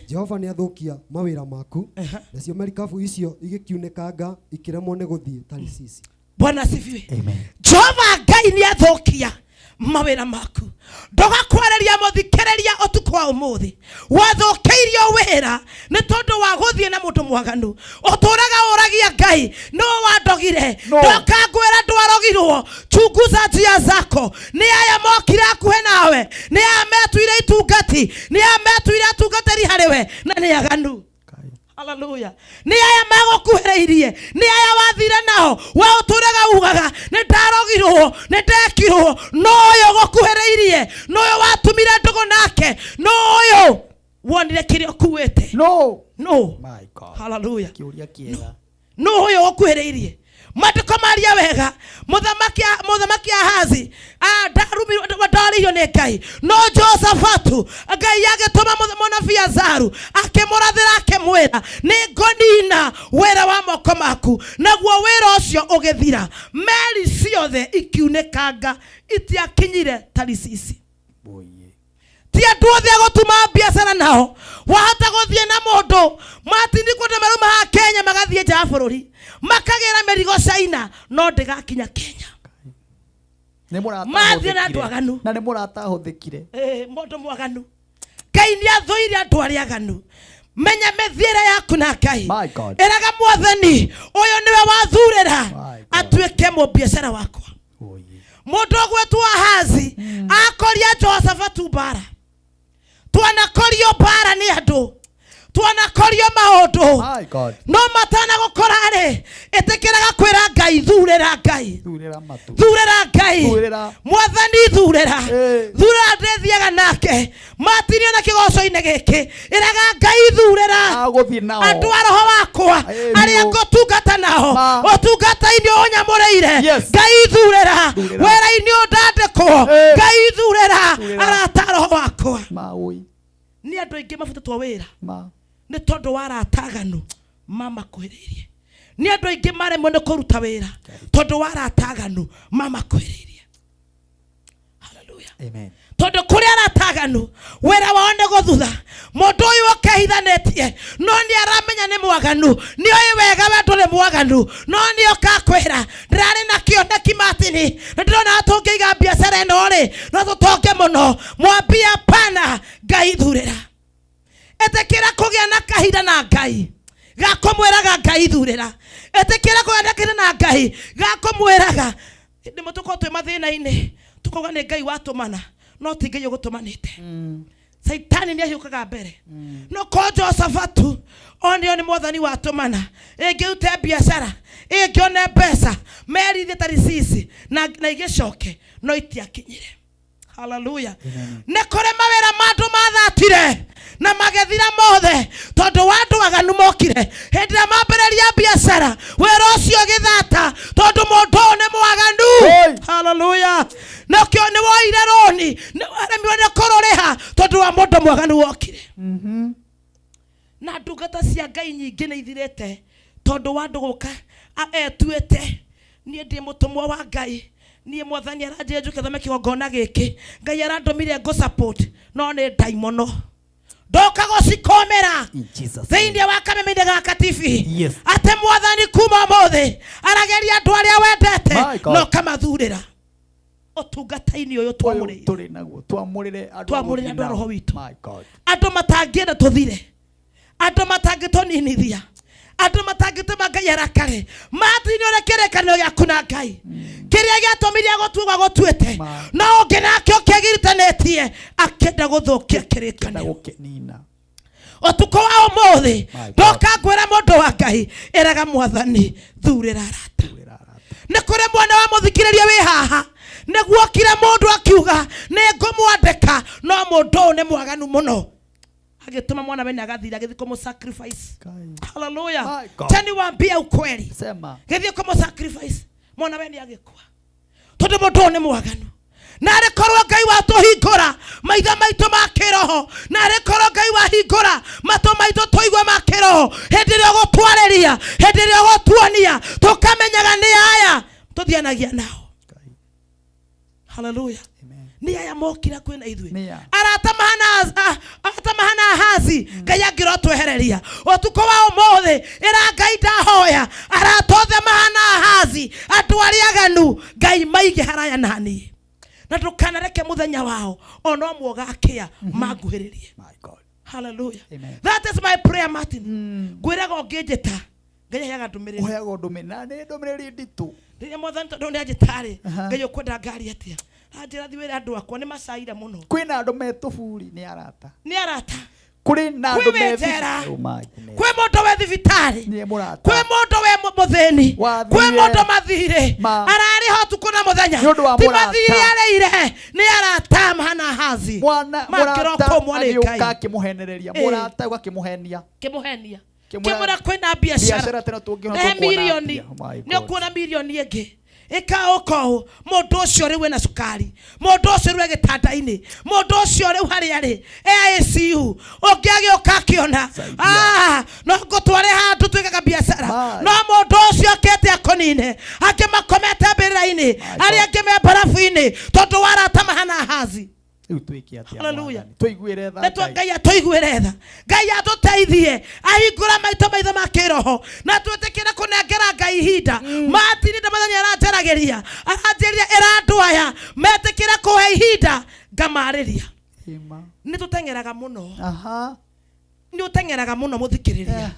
Jehova ni athukia mawira maku nacio merikabu icio igikiunekanga ikiremwo ni guthie Tarisisi. Bwana asifiwe. Amen. Jehova Ngai ni athukia mawira maku ndoga kwareria muthikereria utuku wa umuthi wathukeirio wira ni tondu wa guthie na mundu mwaganu uturaga uragia Ngai no wandogire ndoka ngwira ndwarogirwo chunguza njia zako ni aya mokira akuhe nawe ni aya metuire itungati ni aya metuire atungatari hariwe na ni aganu. Hallelujah. Ni aya magokuhereirie ni aya wathire nao wa uturaga ugaga ni ndarogirwo ni ndekirwo no yo gokuhereirie no yo watumire ndugu nake no yo wonire kirio kuwete no my God. Hallelujah. Kiuria kiega no yo gokuhereirie matuko maria wega muthamaki Ahazi darumi wadariyo ne Ngai no Josaphatu Ngai agituma munabii Azaru akimurathira akimwira ni ngonina wira wa moko maku naguo wira ucio ugithira meri ciothe ikiunekanga itiakinyire Tarisisi. Ti andu othe agutuma biacara nao wahota guthie na mundu matini kundu maruma ha Kenya magathie nja bururi makagira merigo China no ndigakinya Kenya ne murata mathie na andu aganu na ne murata huthikire mundu mwaganu Ngai ni athuire andu aria aganu menya methiere yaku na Ngai eraga mwathani uyu niwe wathurira atuike mu biacara wakwa mundu gwetwo Ahazi akoria Josaphatu bara twanakorio bara ni andu twanakorio maundu no matana gukora ari etekeraga kwira Ngai thurira Ngai mwathani thurira ndethiaga nake matinio na kigoco-ine giki iraga Ngai thurira andu a roho wakwa aria ngutungata nao utungata-ini unyamureire Ngai thurira wira-ini undandikwo Ngai thurira arata roho wakwa ni andu aingi mabutatwo wira nĩ tondũ warataganu mama kwĩrĩirie. Nĩ andũ aingĩ maremwo nĩ kũruta wĩra tondũ warataganu mama kwĩrĩirie. Hallelujah. Amen. Tondu kuri arataganu wera wao nĩ gũthutha. Mũndũ ũyũ ũkehithanĩtie no nĩ aramenya nĩ mwaganu, nĩ oĩ wega we ndũrĩ mwaganu, no nĩ okakwĩra ndĩrarĩ na kĩoneki Martin, na ndĩrona tũngĩiga biacara ĩno rĩ no tũtonge mũno. Mwambia pana, Ngai thurĩra. Etĩkĩra kũgĩa na kahinda na Ngai gakũmwĩraga Ngai thurĩra. Etĩkĩra kũgĩa na kahinda na Ngai gakũmwĩraga. Ndĩ mũtuko twĩ mathĩna-inĩ tukauga nĩ Ngai watũmana no ti Ngai ũgũtũmanĩte. Saitani nĩ ahiũkaga mbere. No ko Josafatu onio nĩ mwathani watũmana. Ĩngĩrute biacara, ĩngĩone mbeca, merithie tarisisi na igĩcoke no itiakinyire. Hallelujah. Nĩ kũrĩ mawĩra mandũ mathatire na magethira mothe tondũ wa andũ aganu mokire. Hĩndĩ ĩrĩa mambĩrĩria biacara wĩra ũcio gĩthata tondũ mũndũ ũyũ nĩ mwaganu. Hallelujah. Nakĩo nĩ woire roni, nĩ waremirwo nĩ kũrũrĩha tondũ wa mũndũ mwaganu wokire. Na ndungata cia Ngai nyingĩ nĩ ithirĩte tondũ wa andũ gũka etuĩte niĩ ndĩ mũtũmwo wa Ngai. Niĩ mwathani aranjĩra njũke thome kĩgongona gĩkĩ. Ngai arandũmire ngo support no nĩ ndaimono. Ndoka gũcikomera thĩinĩ wa kameme-inĩ gaka TV. Atĩ mwathani kuma ũmũthĩ arageria andũ arĩa wendete no kamathurĩra. Ũtungata-inĩ ũyũ twamũrĩre. Tũrĩ naguo twamũrĩre andũ roho witũ. Andũ matangĩenda tũthire. Andũ matangĩtũninithia. Andũ matangĩtũma Ngai arakare. Martin ũrĩ kĩrĩkanĩro gĩaku na Ngai. Kĩrĩa gĩatũmire gũtuga gũtuĩte no ũngĩ nake ũkĩgiritanĩtie akĩenda gũthũkia kĩrĩkanĩro. Ũtukũ wa ũmũthĩ ndoka ngwĩra mũndũ wa Ngai eraga mwathani thurĩra arata. Nĩ kũrĩ mwana wa mũthikĩrĩria wĩ haha nĩguo kire mũndũ akiuga nĩ ngũmwandĩka no mũndũ ũyũ nĩ mwaganu mũno. Agĩtũma mwana wene agathira agĩthiĩ kũmũ sacrifice. Hallelujah. Tani waambia ukweli. Sema. Gĩthiĩ kũmũ sacrifice. Mwana wene agĩkua. Tondũ mũndũ ũyũ nĩ mwaganu. Na arĩkorwo Ngai watũhingũra maitho maitũ ma kĩroho, na arĩkorwo Ngai wahingũra matũ maitũ tũigua ma kĩroho, hĩndĩ ĩrĩa ũgũtwarĩria, hĩndĩ ĩrĩa ũgũtuonia tũkamenyaga nĩ aya tũthianagia nao. Hallelujah. Ni aya mokira kwĩna ithuĩ. Arata mahana Ahazi Ngai angĩrotwehereria. Ũtukũ wa ũmũthĩ ĩra Ngai ndahoya arata othe mahana Ahazi andũ arĩa aganu Ngai maige haraya naniĩ. Na ndũkanareke mũthenya wao ona ũmwe ũgakĩa manguhĩrĩrie. Hallelujah. That is my prayer Martin. Ngwĩraga ũngĩnjĩta Ngai aheaga ndũmĩrĩri. Ũheaga ndũmĩrĩri na nĩ ndũmĩrĩri nditũ. Rĩrĩa mwathani tondũ nĩ anjĩtarĩ Ngai ũkwenda ngari atĩa. Anjĩra thiwĩra andũ akwa nĩ macaira mũno. Kwĩna andũ metũburi nĩ arata. Nĩ arata. Kũrĩ na andũ methibitari. Kwĩ mũndũ we thibitarĩ. Kwĩ mũndũ we mũthĩni. Kwĩ mũndũ mathirĩ. Ararĩ ho tukũ na mũthenya. Ti mathirĩ arĩire. Nĩ arata mahana Ahazi. Mũrata agĩũka akĩmũhenereria. Mũrata ũgakĩmũhenia. Kĩmũhenia. Kĩmũra kwĩna biacara. Milioni. Nĩ ũkuona milioni ĩngĩ. Ĩkaũkau mũndũ ũcio rĩu ena cukari, mũndũ ũcio rĩu gĩtanda-inĩ, mũndũ ũcio rĩu harĩa rĩ ICU ũngĩ agĩũka akĩona no ngũtware handũ twĩkaga biacara, no mũndũ ũcio akĩte akũnine akĩmakomete mbĩrĩra-inĩ arĩa angĩ me mbarabu-inĩ tondũ warata mahana Ahazi. Hallelujah. Tuiguĩre tha Ngai atuiguĩre tha. Ngai atũteithie ahingũra maitho ma kĩroho na twĩtĩkĩre kũnengera Ngai ihinda. Martin ndamathani aranjaragĩria aranjĩria andũ aya metĩkĩre kũhe ihinda ngamarĩria. Nĩ tũteng'eraga mũno. Nĩ ũteng'eraga mũno mũthikĩrĩria.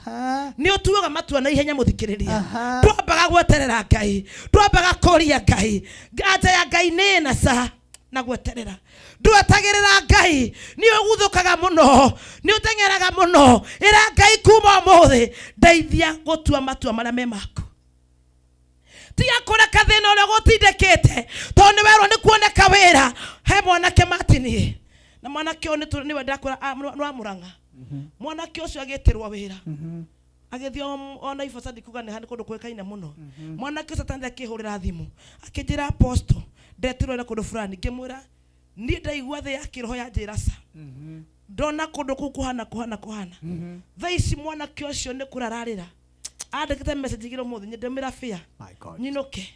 Nĩ ũtuaga matua na ihenya mũthikĩrĩria. Twambaga gweterera Ngai, twambaga kũria Ngai. Anja ya Ngai nĩ na sa na gweterera. Ndwetagĩrĩra Ngai nĩ ũguthũkaga mũno, nĩ ũteng'eraga mũno. Ĩra Ngai kuma ũmũthĩ ndeithia gũtua matua marĩa me maku. Tiga kũreka thĩna ũrĩa gũtindĩkĩte tondũ nĩ werwo nĩ kuoneka wĩra. He mwanake Martin na mwanake ũyũ nĩwe ndakwĩra nĩ wa Mũrang'a. Mwanake ũcio agĩtĩrwo wĩra agĩthiĩ ona ibacadi kuga nĩ handũ kũndũ kũĩkaine mũno. Mwanake ũcio atandĩ akĩhũrĩra thimũ akĩnjĩra apostle ndetirwo na kũndũ fulani ngĩmwĩra niĩ ndaigua thĩ ya kĩroho ya njĩra ca ndona kundu kuhana thaici mwana kiocio ni kurararira andikite message igiro muthi ndimira fia nyinoke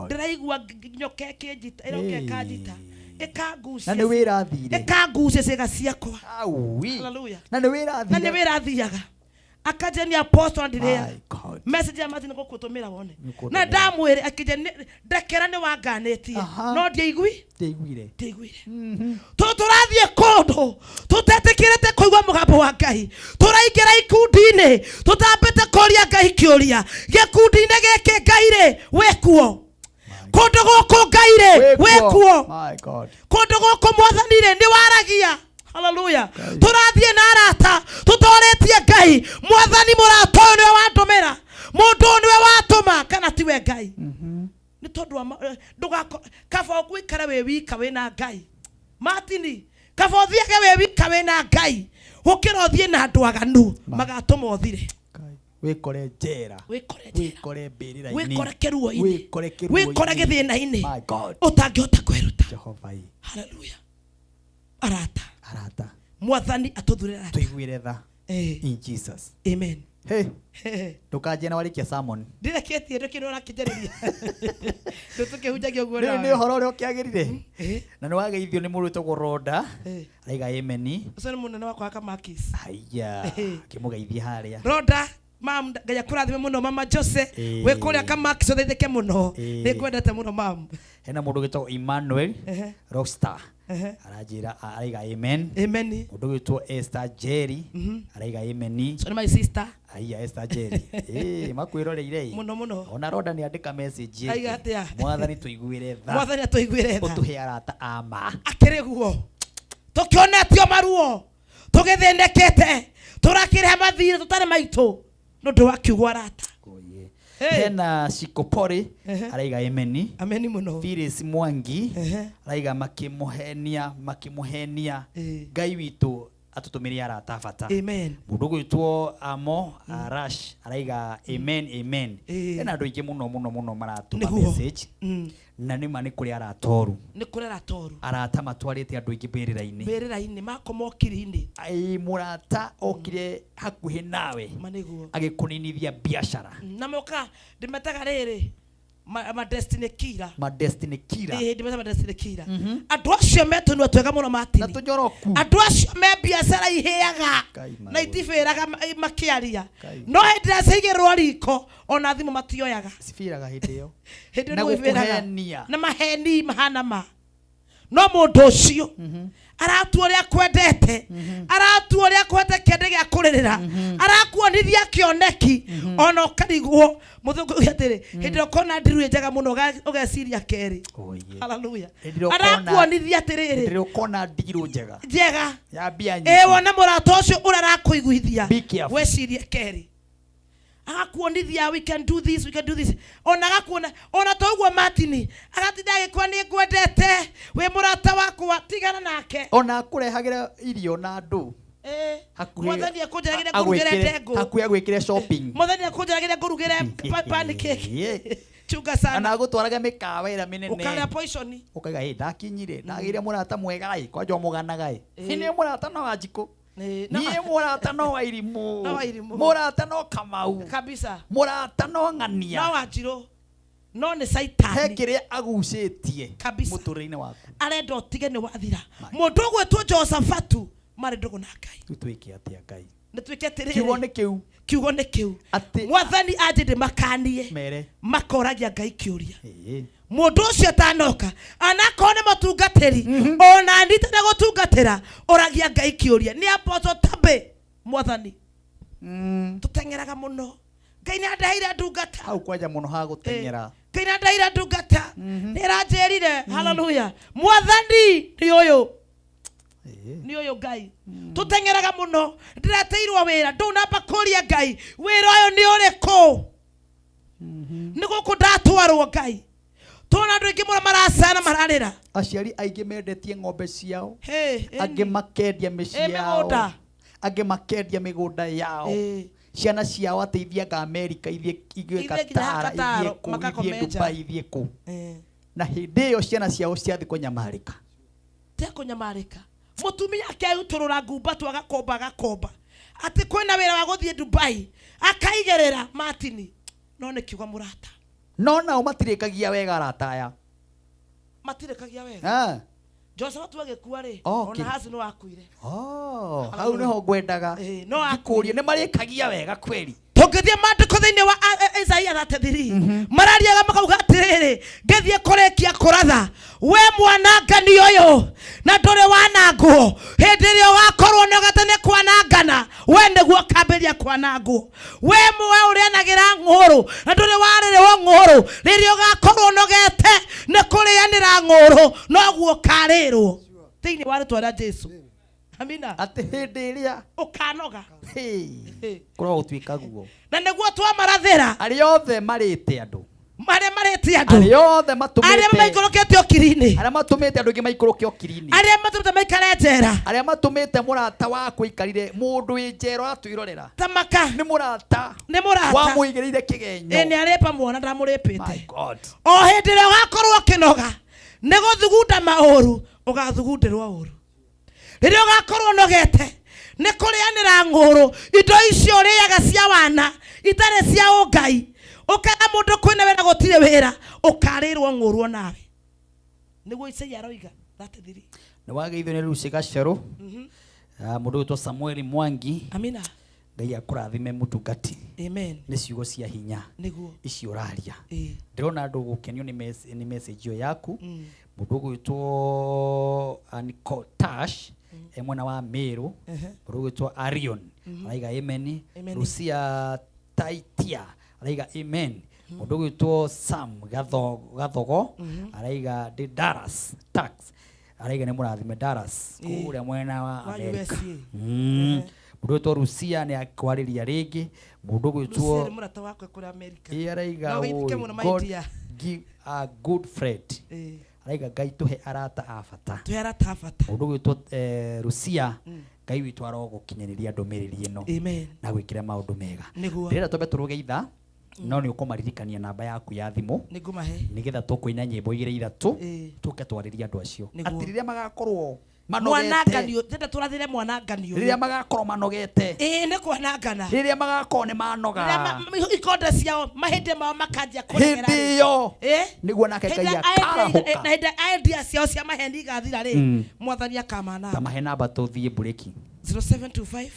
ndiraigua nyoke kinjita iroke kanjita ikangucia na ni wirathire ikangucia ciga ciakwa haleluya na ni wirathiaga akajeni apostle ndiria message ya Martin gukutumira wone na ndamwire akijeni ndekera ni wanganetie no ndieigwi turathie kundu tutetikirite kuigwa mugambo wa Ngai turaingira ikundini tutambite koria Ngai kiuria gikundini giki Ngai ri wekuo kundu guku Ngai ri wekuo kundu guku Mwathani ri ni waragia haleluya turathie na arata tutoretie Ngai Mwathani murato ni watumira mundu ni watuma kana tiwe Ngai ni tondu ndugako kaba gwikara we wika we na Ngai Martini kaba uthiage we wika we na Ngai ukira uthie na andu aganu magatuma uthire wikore njera wikore mbirira-ini wikore keruo-ini wikore githina-ini utangihota kweruta Jehova haleluya arata Mwathani atuthurira tuiguire tha in Jesus amen ndukanjie na warikia sermon ndireketie ndukino rakijeriria ndutukihunjagia uguo ni horo uri ukiagirire na ni wageithio ni mundu witagwo Roda aiga amen ucio ni munene wakwa Kamakis haya kimugeithia haria Roda mam Ngai akurathime muno mama Jose we kuria Kamakis utheithike muno ni kwendete muno mam hena mundu witagwo Emmanuel Rockstar arajira aiga amen mundu witwo Esther Jerry araiga amen so my sister aya Esther Jerry makwiroreire muno ona Roda ni andika message aiga atia Mwathani tuiguire tha Mwathani atuiguire tha utuhe arata ama akiri guo tukionetio maruo tugithendekete turakire mathire tutare maitu nundu wa kiugo arata hena Sikopori araiga amen muno Phyllis Mwangi araiga makimuhenia Ngai witu atutumiri arata bata amen mundu gwitwo Amo Arash araiga amen hena andu ingi muno maratuma message na ni mani kuri aratoru arata matwarite andu ingi mbirira-ini makomokiri-ini ai murata okire hakuhi nawe agikuninithia biashara na moka ndimetaga riri ma destiny killer ndimeta ma destiny killer andu acio metunwa twega muno Martin na tunyoroku andu acio me biashara iheaga na itifiraga makiaria no hindira ciigirwo riko ona thimu matioyaga cifiraga hindi iyo na gukuhenia na maheni mahana ma no mundu ucio aratu ria kwendete aratu ria kwete kende gya kuririra arakuonithia kioneki ona ukarigwo muthungu atiri hindiro kona ndiru njega muno ugeciria keri haleluya arakuonithia atiriri hindiro kona ndiru njega ya bia nyingi wona murato ucio urarakuiguithia wecirie keri agakuonithia we can do this ona agakuona ona toguo Martin agatinda agikwa ni ngwendete we murata wakwa tigana nake ona akurehagira irio na andu Mwathani akunjaragira ngurugire ndengu hakuhi agwikire shopping Mwathani akunjaragira ngurugire pancake chunga sana ana gutwaraga mikawa ira minene ukara poison ukaiga ndakinyire ndagire murata mwega kwanja muganaga ni murata no wajiko ni murata no wairimu murata no Kamau kabisa murata no Ng'ania no Wanjiro no ni Saitani hekire agucetie muturine waku arenda utige ni wathira mundu gwetwo Josaphatu mari ndugu na Ngai twike atia Ngai nitwike tiriri kiugo ni kiu Mwathani aje ndimakanie mere makoragia Ngai kiuria mundu ucio tanoka anakone mutungatiri ona ndite na gutungatira oragia Ngai kiuria ni apostle Tabe Mwathani tutengeraga muno Ngai ni ndaira ndungata au kwanja muno ha gutengera Ngai ni ndaira ndungata niranjerire haleluya Mwathani ni uyu Ngai tutengeraga muno ndirateirwo wira ndunamba kuria Ngai wira uyu ni uriku ni guku ndatwarwo Ngai tona andu ingi mura maracana mararira aciari aingi mendetie ng'ombe ciao angi makendia mĩciĩ yao angi makendia mĩgũnda yao ciana ciao ateithiaga Amerika ithiĩ Qatar ithiĩ Dubai ithiĩ kũ na hĩndĩ ĩyo ciana ciao ciathi kunyamarĩka te kunyamarĩka mutumia akeuturura ngumba tu agakomba ati kwina wira wa guthie Dubai akaigerera Martin no ne kiuga murata no nao matirikagia wega arata aya matirikagia wega Joseph tu agekua ri ona hasi no akuire hau neho ngwendaga no akurie ne marikagia wega kweli tugithie mandiko thiini wa Isaiah 33 marariaga makauga atiriri ngithie kurekia kuratha we mwanangani uyu na nduri wanangwo hindi rio gakorwo nogate ne kwanangana we niguo kambiria kwanangwo we mwe urianagira ng'uru na nduri waririwo ng'uru ririo gakorwo nogete ne kurianira ng'uru noguo karirwo thiini wa ritwa ria Jesu. Amina. Ati hindi iria ukanoga kuro utwika guo na niguo twamarathira ari othe marite andu marite andu ari othe matumite aria maikorokete okirini aria matumite andu ingi maikoroke okirini aria matumite maikare njera aria matumite murata waku ikarire mundu njero atwirorera tamaka ni murata wa muigirire kigenyo ni arepa muona my ndamuripite God o hindi ria gakorwo kinoga ni guthugunda mauru ugathugundirwa uru ririo gakorwo nogete ni kurianira ng'uru indo icio riaga cia wana itare cia ungai ukega mundu kwina wira gutire wira ukarirwo ng'uru nawe niguo Isaiah aroiga 33 ni wageithio ni Lucy Gaceru mundu witwa Samuel Mwangi. Amina. Ngai akurathime mutungati. Amen. Ni ciugo cia hinya niguo icio uraria ndirona andu gukenio ni message yo yaku mundu gwitwo Anikotash mwana wa Meru mundu gwitwo Arion araiga amen. Lucia Taitia araiga amen. Mundu gwitwo Sam Gathogo araiga Daras Tax araiga ni murathime Daras kuria mwena wa America. Mundu gwitwo Lucia ni akwariria ringi mundu gwitwo murata wakwe kuri America araiga give a good friend araiga Ngai tuhe arata abata mundu gwitwo Lucia Ngai witu arogukinyaniria ndumiriri ino na gwikira maundu mega ndira tobe turuge itha no ni ukumaririkania namba yaku ya thimu nigetha tukuina nyimbo igire ithatu tuke twariria andu acio atiriria magakorwo mwananganio tete turathire mwananganio riria magakorwo manogete ni kwanangana riria magakorwo ni manoga ikonde ciao mahinde mao makanjia kuregera hindi yo niguo nake Ngai akarahuka na hinde idea ciao cia maheni igathira ri mwathani akamana ta mahe namba tuthie breaki 0725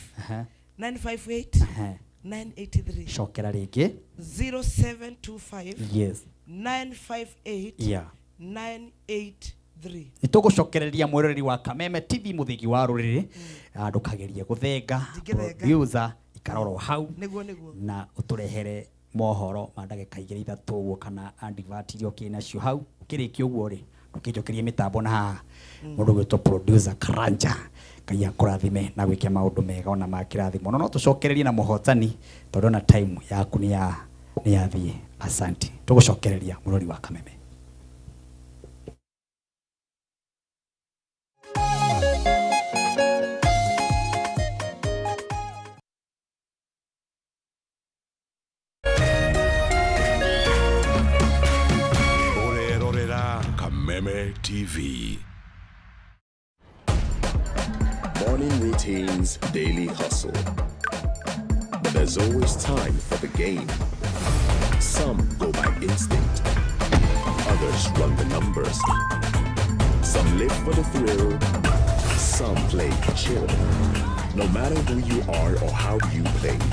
958 983 shokera ringi 0725 yes 958 983 nitugucokereria mwiroreri wa Kameme TV muthigi wa ruriri ndukagerie guthenga producer ikarorwo hau na uturehere mohoro ma ndagika igiri ithatu guo kana advert irio kina cio hau kiriki uguo ri ndukijokerie mitambo na haha mundu gwitwo producer Karanja Ngai akurathime na gwikia maundu mega ona makirathimo no tucokererie na muhotani tondu na time yaku ni yathie. Asante tugucokereria mwiroreri wa Kameme. Kameme TV. Morning routines, daily hustle. But there's always time for the game. Some go by instinct. Others run the numbers. Some live for the thrill. Some play chill. No matter who you are or how you play,